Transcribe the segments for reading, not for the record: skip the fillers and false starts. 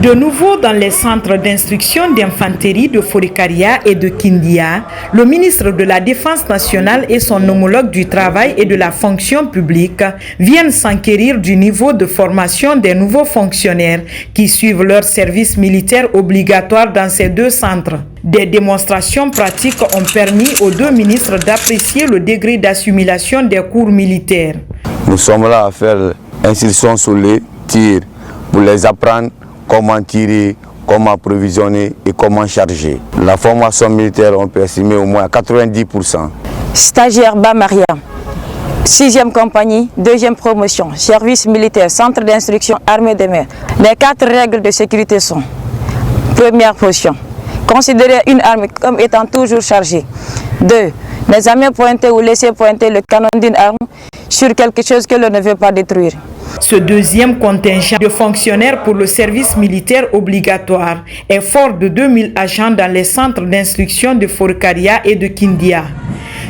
De nouveau dans les centres d'instruction d'infanterie de Forikaria et de Kindia, le ministre de la Défense nationale et son homologue du travail et de la fonction publique viennent s'enquérir du niveau de formation des nouveaux fonctionnaires qui suivent leur service militaire obligatoire dans ces deux centres. Des démonstrations pratiques ont permis aux deux ministres d'apprécier le degré d'assimilation des cours militaires. Nous sommes là à faire instruction sur les tirs pour les apprendre comment tirer, comment approvisionner et comment charger. La formation militaire, on peut estimer au moins à 90%. Stagiaire Bamaria, 6e compagnie, 2e promotion, service militaire, centre d'instruction, armée de mer. Les 4 règles de sécurité sont: première position, considérer une arme comme étant toujours chargée. 2. Ne jamais pointer ou laisser pointer le canon d'une arme sur quelque chose que l'on ne veut pas détruire. Ce deuxième contingent de fonctionnaires pour le service militaire obligatoire est fort de 2000 agents dans les centres d'instruction de Forikaria et de Kindia.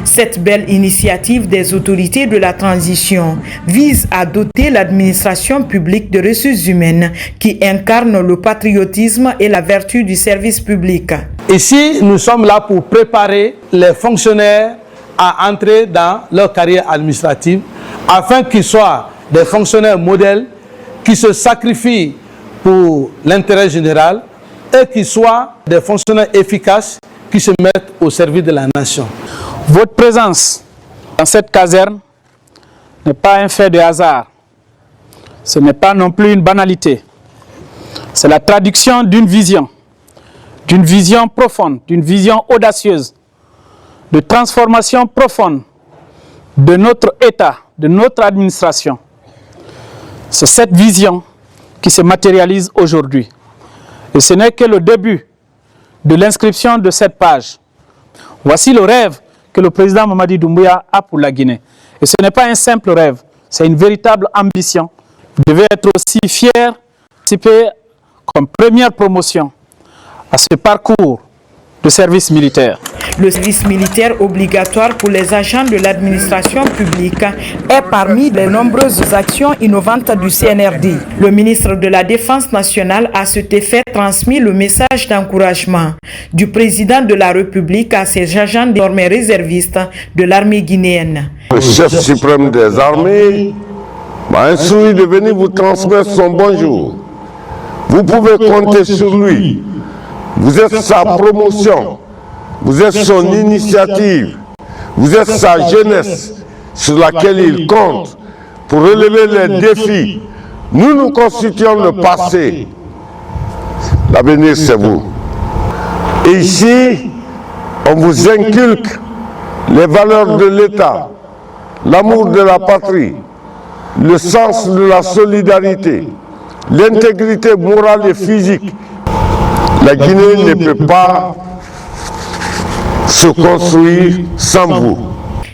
Cette belle initiative des autorités de la transition vise à doter l'administration publique de ressources humaines qui incarnent le patriotisme et la vertu du service public. Ici, nous sommes là pour préparer les fonctionnaires à entrer dans leur carrière administrative afin qu'ils soient des fonctionnaires modèles qui se sacrifient pour l'intérêt général et qui soient des fonctionnaires efficaces qui se mettent au service de la nation. Votre présence dans cette caserne n'est pas un fait de hasard. Ce n'est pas non plus une banalité. C'est la traduction d'une vision profonde, d'une vision audacieuse, de transformation profonde de notre État, de notre administration. C'est cette vision qui se matérialise aujourd'hui. Et ce n'est que le début de l'inscription de cette page. Voici le rêve que le président Mamadi Doumbouya a pour la Guinée. Et ce n'est pas un simple rêve, c'est une véritable ambition. Vous devez être aussi fier de participer comme première promotion à ce parcours de service militaire. Le service militaire obligatoire pour les agents de l'administration publique est parmi les nombreuses actions innovantes du CNRD. Le ministre de la Défense nationale a à cet effet transmis le message d'encouragement du président de la République à ses agents désormais réservistes de l'armée guinéenne. Le chef suprême des armées m'a instruit de venir vous transmettre son bonjour. Vous pouvez compter sur lui. Vous êtes sa promotion. Vous êtes son initiative, vous êtes sa jeunesse sur laquelle il compte pour relever les défis. Nous constituons le passé, l'avenir c'est vous. Et ici, on vous inculque les valeurs de l'État, l'amour de la patrie, le sens de la solidarité, l'intégrité morale et physique. La Guinée ne peut pas se construire sans vous.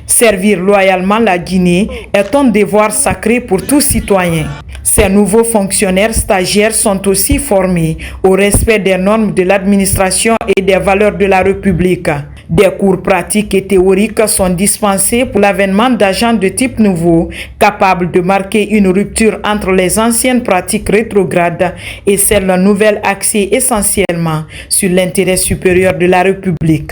Servir loyalement la Guinée est un devoir sacré pour tout citoyen. Ces nouveaux fonctionnaires stagiaires sont aussi formés au respect des normes de l'administration et des valeurs de la République. Des cours pratiques et théoriques sont dispensés pour l'avènement d'agents de type nouveau, capables de marquer une rupture entre les anciennes pratiques rétrogrades et celles nouvelles axées essentiellement sur l'intérêt supérieur de la République.